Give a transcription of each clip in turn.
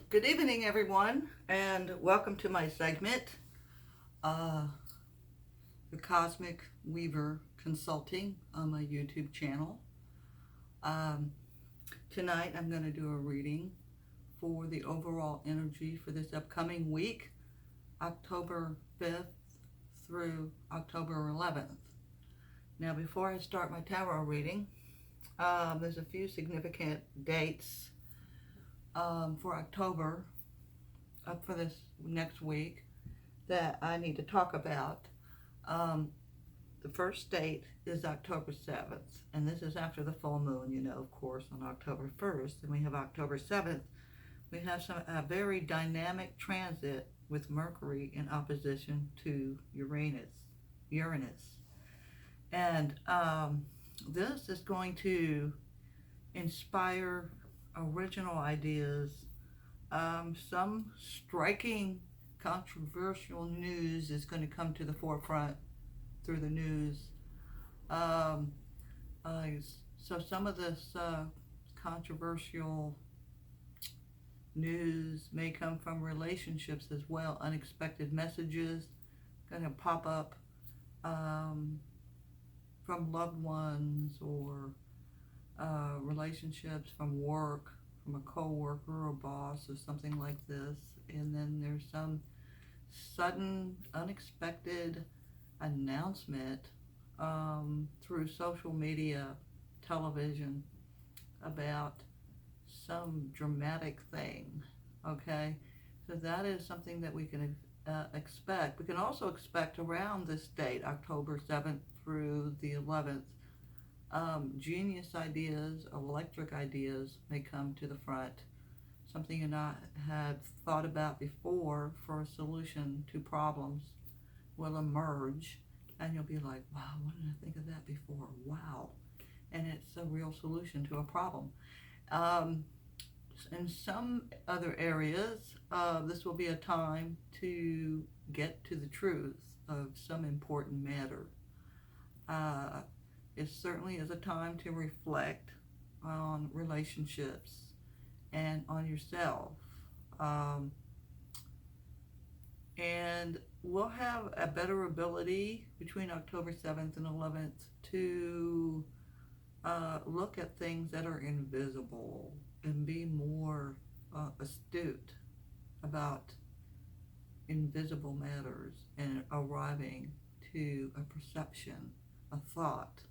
Good evening, everyone, and welcome to my segment, uh, The Cosmic Weaver Consulting on my YouTube channel. Um, Tonight, I'm going to do a reading for the overall energy for this upcoming week, October 5th through October 11th. Now, before I start my tarot reading, there's a few significant dates for October up for this next week that I need to talk about. The first date is October 7th, and this is after the full moon, of course, on October 1st. And we have October 7th. We have a very dynamic transit with Mercury in opposition to Uranus. And this is going to inspire original ideas. Some striking controversial news is going to come to the forefront through the news. Um, so some of this controversial news may come from relationships as well. Unexpected messages going to pop up from loved ones or relationships from work, from a co-worker or boss or something like this. And then there's some sudden, unexpected announcement through social media, television, about some dramatic thing. Okay, so that is something that we can expect. We can also expect around this date, October 7th through the 11th, genius ideas, electric ideas may come to the front. Something you not had thought about before for a solution to problems will emerge, and you'll be like, wow, why didn't I think of that before? Wow. And it's a real solution to a problem. In some other areas, this will be a time to get to the truth of some important matter. It certainly is a time to reflect on relationships and on yourself. And we'll have a better ability between October 7th and 11th to look at things that are invisible and be more astute about invisible matters and arriving to a perception, a thought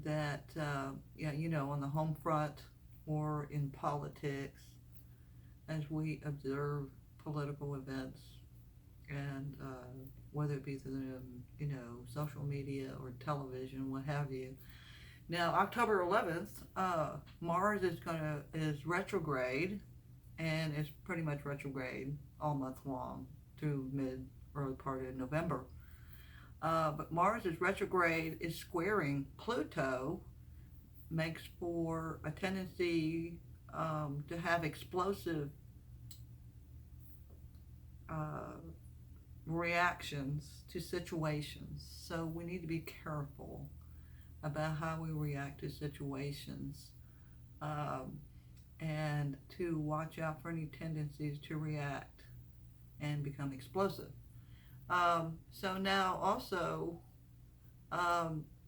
that, on the home front or in politics, as we observe political events, and whether it be through, social media or television, what have you. Now, October 11th, Mars is retrograde, and it's pretty much retrograde all month long through early part of November. But Mars is retrograde, is squaring Pluto, makes for a tendency to have explosive reactions to situations. So we need to be careful about how we react to situations, and to watch out for any tendencies to react and become explosive. So now also,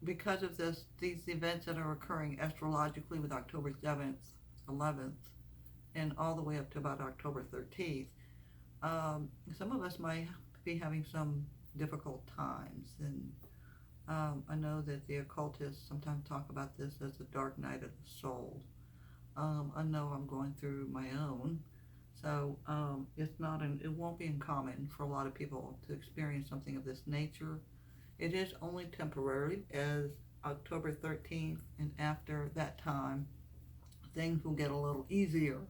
because of these events that are occurring astrologically with October 7th, 11th, and all the way up to about October 13th, some of us might be having some difficult times. And I know that the occultists sometimes talk about this as the dark night of the soul. I know I'm going through my own. So it won't be uncommon for a lot of people to experience something of this nature. It is only temporary, as October 13th and after that time, things will get a little easier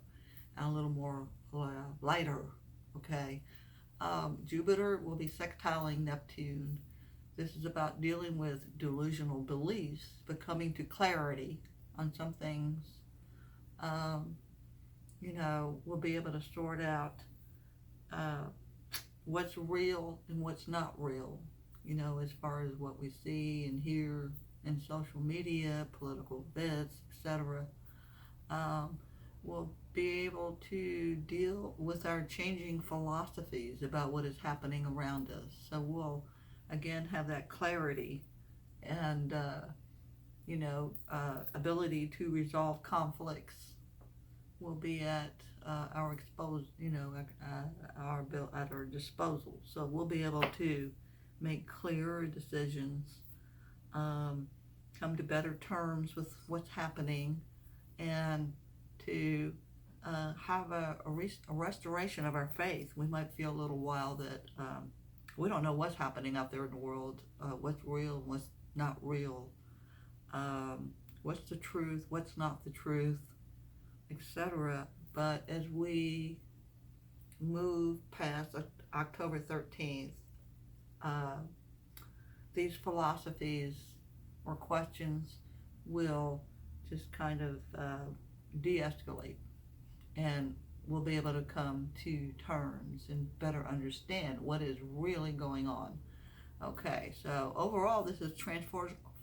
and a little more lighter, okay? Jupiter will be sextiling Neptune. This is about dealing with delusional beliefs, but coming to clarity on some things. We'll be able to sort out what's real and what's not real, as far as what we see and hear in social media, political events, etc. we'll be able to deal with our changing philosophies about what is happening around us. So we'll again have that clarity and ability to resolve conflicts will be at our at our disposal. So we'll be able to make clearer decisions, come to better terms with what's happening, and to have a restoration of our faith. We might feel a little while that we don't know what's happening out there in the world, what's real and what's not real, what's the truth, what's not the truth, etc. But as we move past October 13th, these philosophies or questions will just kind of de-escalate, and we'll be able to come to terms and better understand what is really going on. Okay, so overall, this is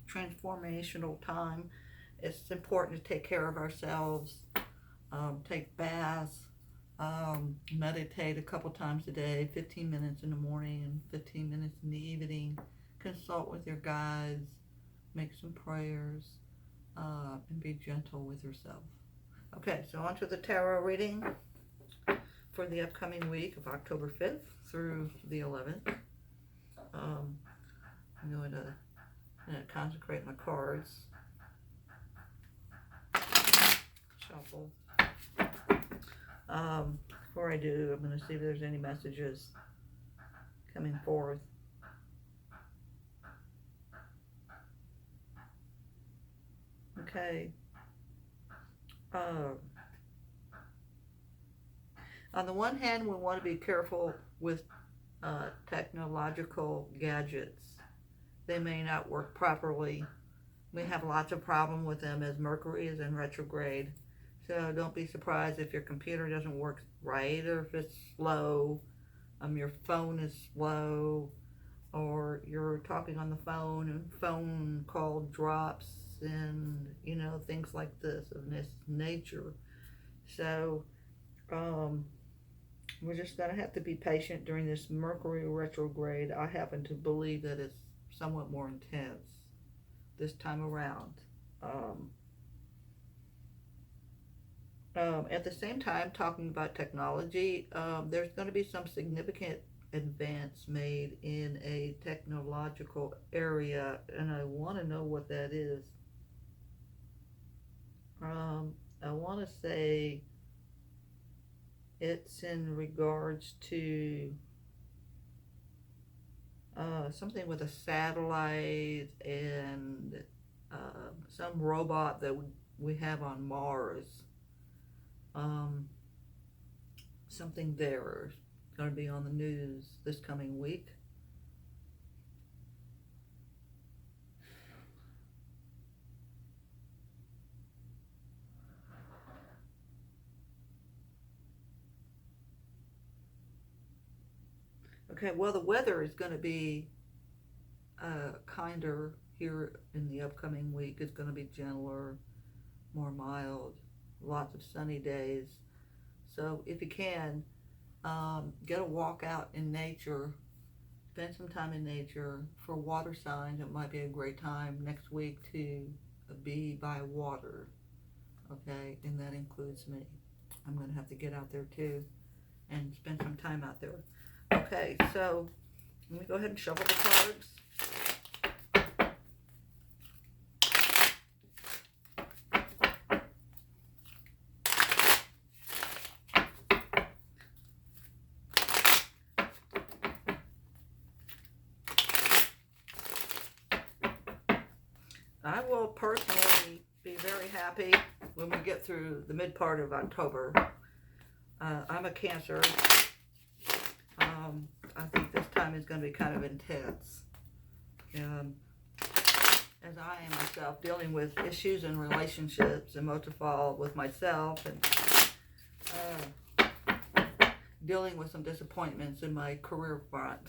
transformational time. It's important to take care of ourselves, take baths, meditate a couple times a day, 15 minutes in the morning and 15 minutes in the evening, consult with your guides, make some prayers, and be gentle with yourself. Okay, so on to the tarot reading for the upcoming week of October 5th through the 11th. I'm going to consecrate my cards, shuffle. Before I do, I'm going to see if there's any messages coming forth. Okay. On the one hand, we want to be careful with technological gadgets. They may not work properly. We have lots of problem with them as Mercury is in retrograde. So don't be surprised if your computer doesn't work right, or if it's slow, your phone is slow, or you're talking on the phone and phone call drops, and things like this of this nature. So we're just going to have to be patient during this Mercury retrograde. I happen to believe that it's somewhat more intense this time around. At the same time, talking about technology, there's going to be some significant advance made in a technological area, and I want to know what that is. I want to say it's in regards to something with a satellite and some robot that we have on Mars. Something there is going to be on the news this coming week. Okay, well, the weather is going to be kinder here in the upcoming week. It's going to be gentler, more mild, lots of sunny days. So if you can, get a walk out in nature, spend some time in nature. For water signs, it might be a great time next week to be by water, okay? And that includes me. I'm going to have to get out there too and spend some time out there. Okay, so let me go ahead and shuffle the cards. I will personally be very happy when we get through the mid part of October. I'm a Cancer. I think this time is going to be kind of intense. As I am myself dealing with issues in relationships, and most of all with myself, and dealing with some disappointments in my career front.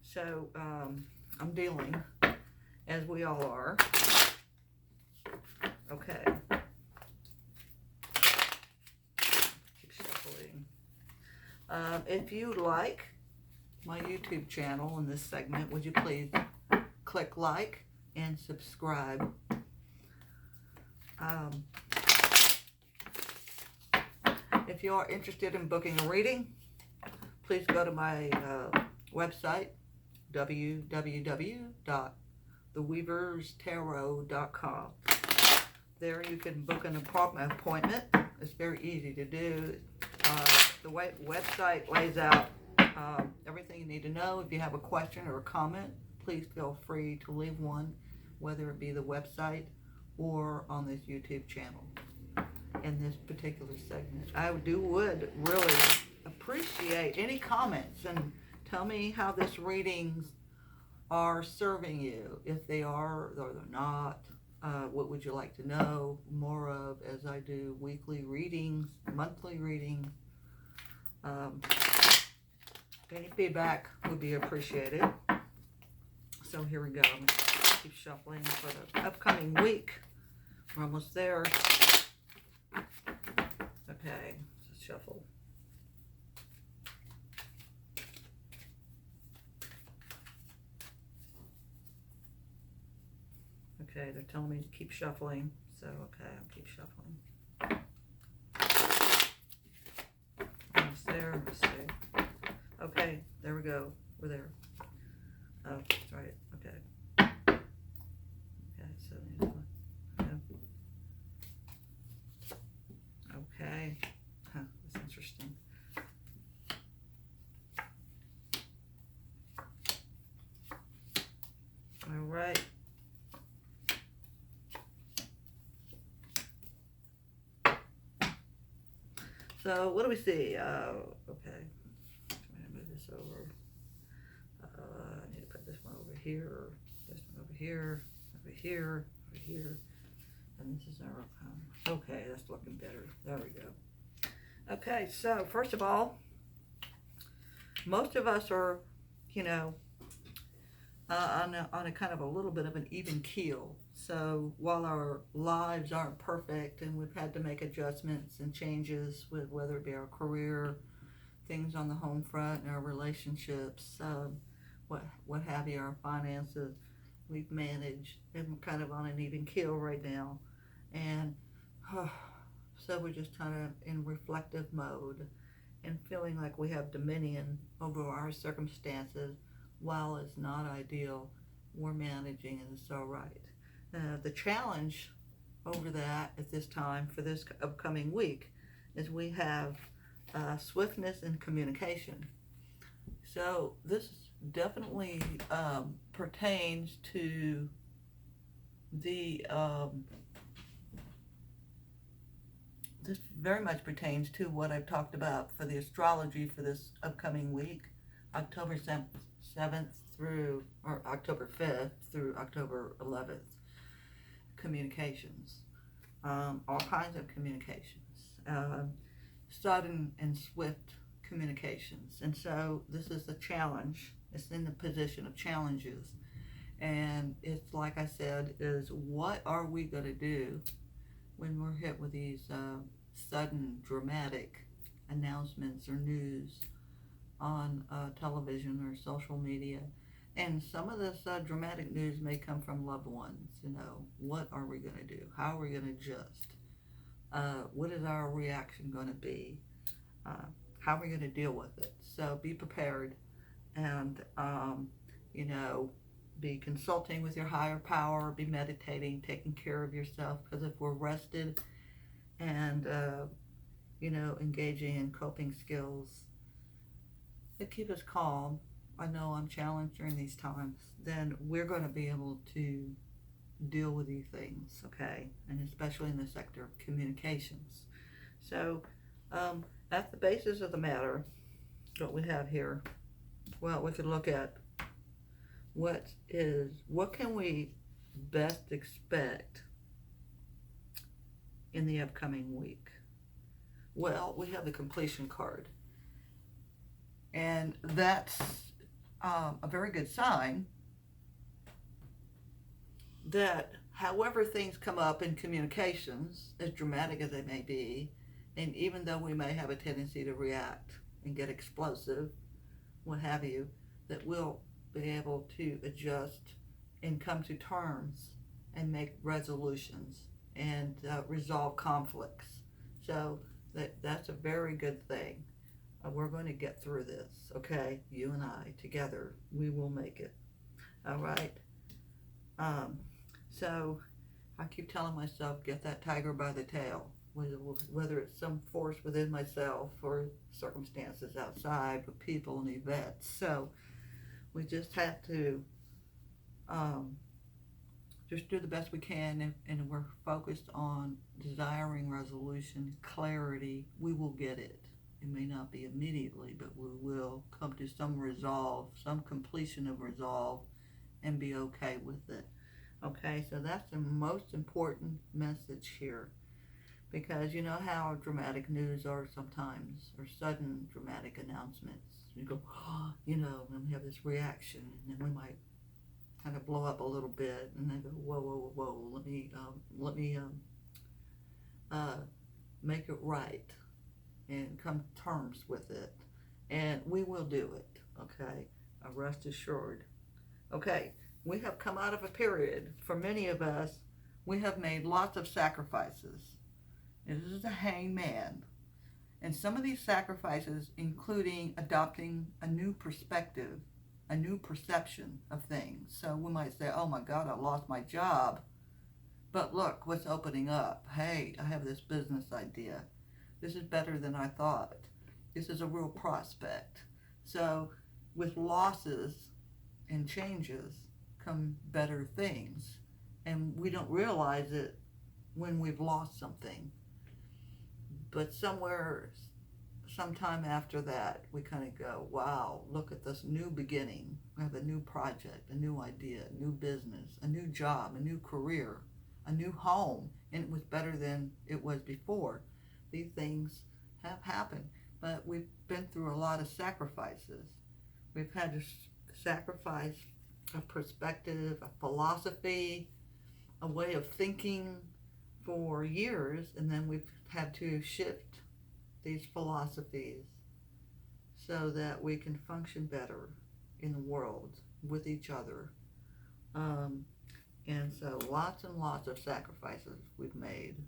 So I'm dealing, as we all are. Okay. If you like my YouTube channel in this segment, would you please click like and subscribe. If you are interested in booking a reading, please go to my website, www.theweaverstarot.com. There you can book an appointment. It's very easy to do. The website lays out everything you need to know. If you have a question or a comment, please feel free to leave one, whether it be the website or on this YouTube channel in this particular segment. I would really appreciate any comments, and tell me how this readings are serving you, if they are or they're not. What would you like to know more of as I do weekly readings, monthly readings? Any feedback would be appreciated. So here we go. I'm going to keep shuffling for the upcoming week. We're almost there. Okay, let's shuffle. Okay, they're telling me to keep shuffling, so okay, I'll keep shuffling. Almost there, let's see. Okay, there we go, we're there. Oh, that's right, okay. Okay, so okay, huh, that's interesting. All right. So what do we see? Okay, I'm going to move this over. I need to put this one over here, this one over here, over here, over here, and this is our, okay, that's looking better. There we go. Okay, so first of all, most of us are, you know, on a kind of a little bit of an even keel. So while our lives aren't perfect and we've had to make adjustments and changes with whether it be our career, things on the home front, and our relationships, what have you, our finances, we've managed, and we're kind of on an even keel right now. And so we're just kind of in reflective mode and feeling like we have dominion over our circumstances. While it's not ideal, we're managing and it's all right. The challenge over that at this time for this upcoming week is we have swiftness in communication. So this definitely pertains to the this very much pertains to what I've talked about for the astrology for this upcoming week, October 7th through, or October 5th through October 11th. Communications, all kinds of communications, sudden and swift communications. And so this is the challenge. It's in the position of challenges. And it's like I said, is what are we going to do when we're hit with these sudden dramatic announcements or news on television or social media? And some of this dramatic news may come from loved ones. You know, what are we going to do? How are we going to adjust? What is our reaction going to be? How are we going to deal with it? So be prepared, and you know, be consulting with your higher power, be meditating, taking care of yourself, because if we're rested and you know, engaging in coping skills that keep us calm, I know I'm challenged during these times, then we're going to be able to deal with these things, okay? And especially in the sector of communications. So at the basis of the matter, what we have here, well, we could look at what can we best expect in the upcoming week. Well, we have the completion card, and that's a very good sign that however things come up in communications, as dramatic as they may be, and even though we may have a tendency to react and get explosive, what have you, that we'll be able to adjust and come to terms and make resolutions and resolve conflicts. So that's a very good thing. We're going to get through this, okay? You and I together, we will make it. All right. So I keep telling myself, get that tiger by the tail, whether it's some force within myself or circumstances outside with people and events. So we just have to just do the best we can, and we're focused on desiring resolution, clarity. We will get it. It may not be immediately, but we will come to some resolve, some completion of resolve, and be okay with it. Okay, so that's the most important message here, because you know how dramatic news are sometimes, or sudden dramatic announcements. You go, oh, and we have this reaction, and then we might kind of blow up a little bit, and then go, whoa, whoa, whoa, let me make it right and come to terms with it, and we will do it. Okay, rest assured. Okay, we have come out of a period. For many of us, we have made lots of sacrifices. This is a hangman. And some of these sacrifices, including adopting a new perspective, a new perception of things. So we might say, oh my God, I lost my job. But look, what's opening up? Hey, I have this business idea. This is better than I thought. This is a real prospect. So with losses and changes come better things. And we don't realize it when we've lost something. But sometime after that, we kind of go, wow, look at this new beginning. We have a new project, a new idea, a new business, a new job, a new career, a new home, and it was better than it was before. These things have happened, but we've been through a lot of sacrifices. We've had to sacrifice a perspective, a philosophy, a way of thinking for years, and then we've had to shift these philosophies so that we can function better in the world with each other. And so lots and lots of sacrifices we've made,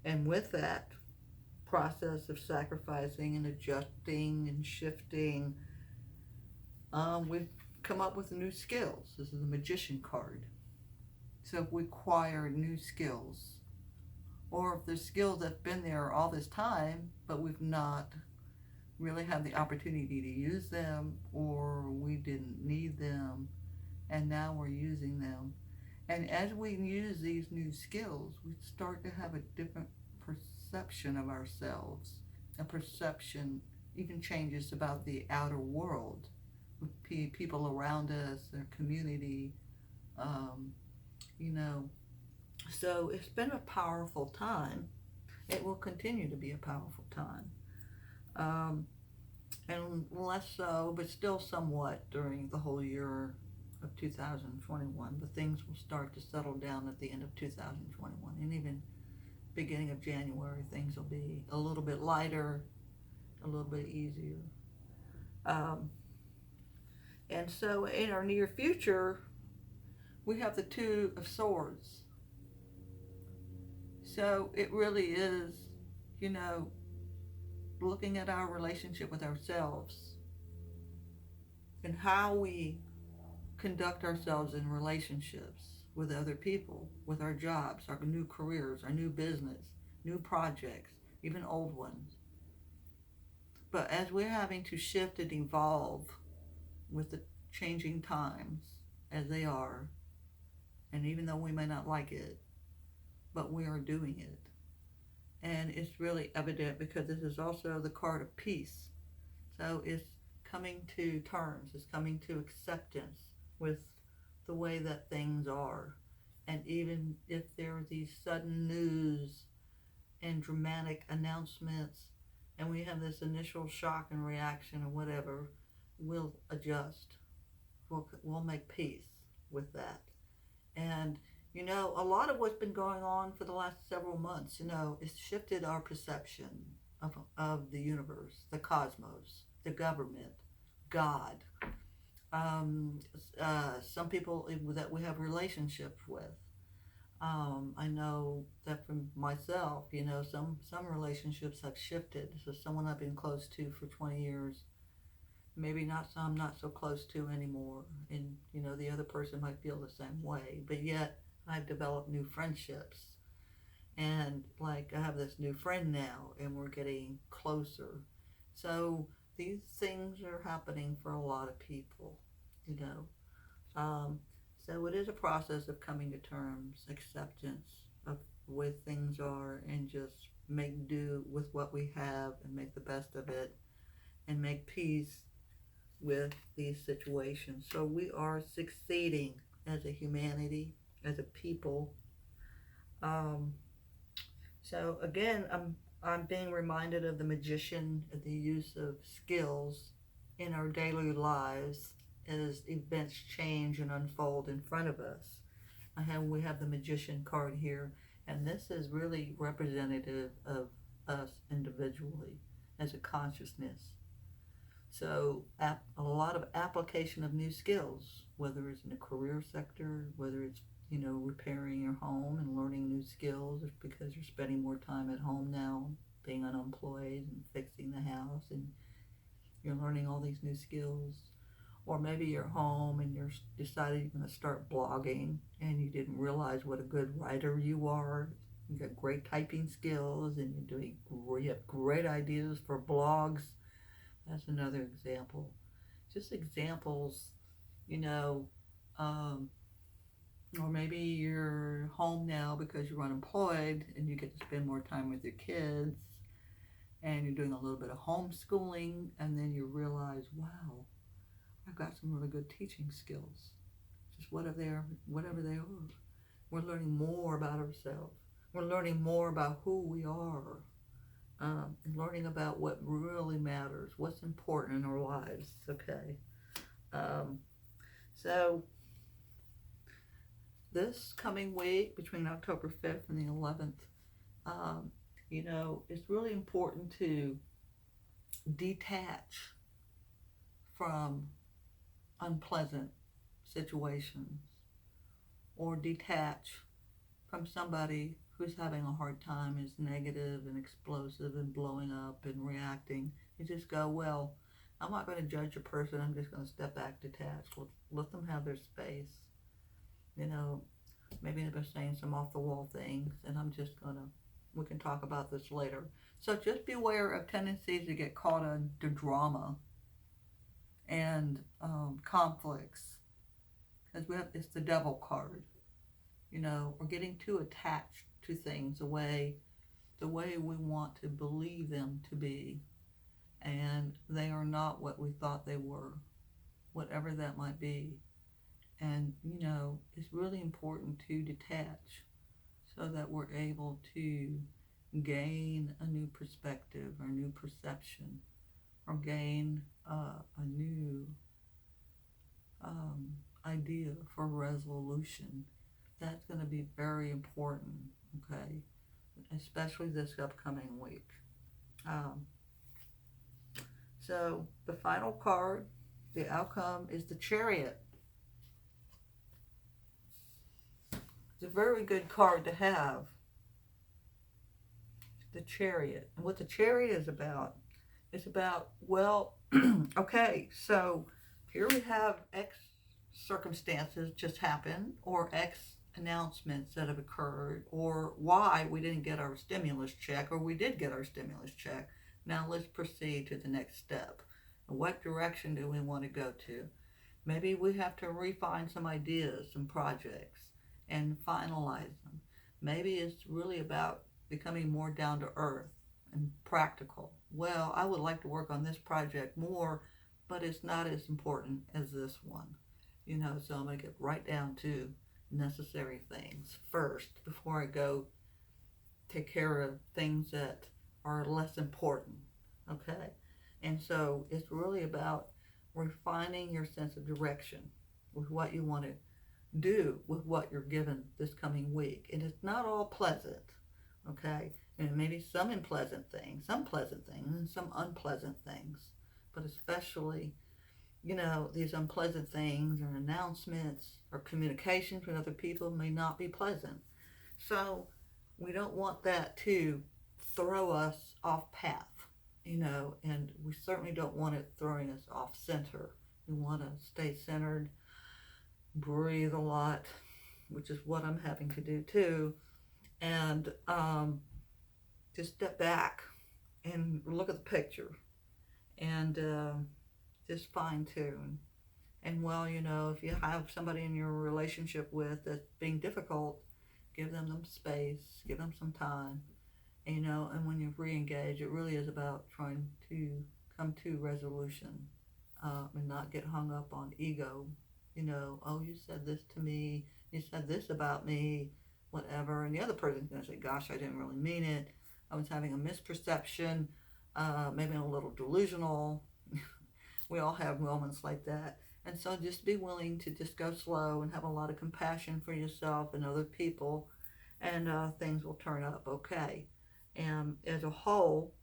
and with that process of sacrificing and adjusting and shifting, we've come up with new skills. This is the magician card. So if we acquire new skills, or if there's skills that have been there all this time, but we've not really had the opportunity to use them, or we didn't need them, and now we're using them. And as we use these new skills, we start to have a different perception of ourselves. A perception even changes about the outer world, with people around us, their community, So it's been a powerful time. It will continue to be a powerful time. And less so, but still somewhat during the whole year of 2021. But things will start to settle down at the end of 2021. And even beginning of January, things will be a little bit lighter, a little bit easier. And so in our near future, we have the Two of Swords. So it really is, looking at our relationship with ourselves and how we conduct ourselves in relationships with other people, with our jobs, our new careers, our new business, new projects, even old ones. But as we're having to shift and evolve with the changing times as they are, and even though we may not like it, but we are doing it. And it's really evident because this is also the card of peace. So it's coming to terms, it's coming to acceptance with the way that things are. And even if there are these sudden news and dramatic announcements, and we have this initial shock and reaction or whatever, we'll adjust. We'll make peace with that. And a lot of what's been going on for the last several months, it's shifted our perception of the universe, the cosmos, the government, God. Um, some people that we have relationships with. I know that from myself, some relationships have shifted. So someone I've been close to for 20 years, maybe not some not so close to anymore. And, the other person might feel the same way. But yet I've developed new friendships. And like I have this new friend now and we're getting closer. So these things are happening for a lot of people, you know. Um, so it is a process of coming to terms, acceptance of where things are, and just make do with what we have and make the best of it and make peace with these situations. So we are succeeding as a humanity, as a people. Um, so again, I'm being reminded of the magician, of the use of skills in our daily lives as events change and unfold in front of us. We have the magician card here, and this is really representative of us individually as a consciousness. So a lot of application of new skills, whether it's in the career sector, whether it's repairing your home and learning new skills because you're spending more time at home now, being unemployed and fixing the house, and you're learning all these new skills. Or maybe you're home and you're decided you're going to start blogging and you didn't realize what a good writer you are. You got great typing skills and you have great ideas for blogs. That's another example. Just examples, you know, um, or maybe you're home now because you're unemployed and you get to spend more time with your kids and you're doing a little bit of homeschooling, and then you realize, wow, I've got some really good teaching skills. Just whatever they are. We're learning more about ourselves. We're learning more about who we are. And learning about what really matters, what's important in our lives, okay? So this coming week, between October 5th and the 11th, it's really important to detach from unpleasant situations, or detach from somebody who's having a hard time, is negative and explosive and blowing up and reacting. You just go, well, I'm not going to judge a person. I'm just going to step back, detach. Let them have their space. Maybe they're saying some off the wall things, and we can talk about this later. So just beware of tendencies to get caught into drama and conflicts, because it's the devil card. We're getting too attached to things the way we want to believe them to be, and they are not what we thought they were, whatever that might be. And it's really important to detach so that we're able to gain a new perspective or a new perception, or gain a new idea for resolution. That's going to be very important, okay? Especially this upcoming week. So the final card, the outcome, is the Chariot. It's a very good card to have, the Chariot. And what the Chariot is about, well, okay, so here we have X circumstances just happen, or X announcements that have occurred, or Y we didn't get our stimulus check, or we did get our stimulus check. Now let's proceed to the next step. What direction do we want to go to? Maybe we have to refine some ideas, some projects, and finalize them. Maybe it's really about becoming more down to earth and practical. Well, I would like to work on this project more, but it's not as important as this one. So I'm going to get right down to necessary things first before I go take care of things that are less important, okay? And so it's really about refining your sense of direction with what you want to do with what you're given this coming week. And it's not all pleasant, okay? and maybe some unpleasant things, and some unpleasant things, but especially, these unpleasant things or announcements or communications with other people may not be pleasant. So we don't want that to throw us off path, and we certainly don't want it throwing us off center. We want to stay centered, breathe a lot, which is what I'm having to do too, and just step back and look at the picture and just fine tune. And well, if you have somebody in your relationship with that's being difficult, give them space, give them some time. And when you re-engage, it really is about trying to come to resolution, and not get hung up on ego. Oh, you said this to me, you said this about me, whatever. And the other person's going to say, gosh, I didn't really mean it. I was having a misperception, maybe a little delusional. We all have moments like that. And so just be willing to just go slow and have a lot of compassion for yourself and other people, and things will turn up okay. And as a whole,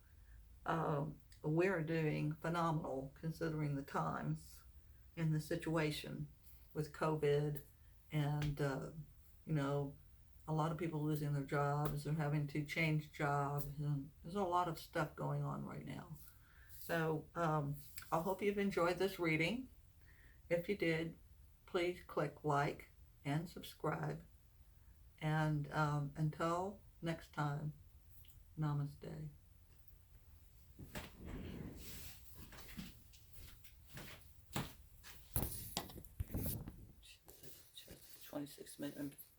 we're doing phenomenal considering the times and the situation with COVID, and a lot of people losing their jobs or having to change jobs, and there's a lot of stuff going on right now. So I hope you've enjoyed this reading. If you did, please click like and subscribe. And until next time, namaste. 26 minutes.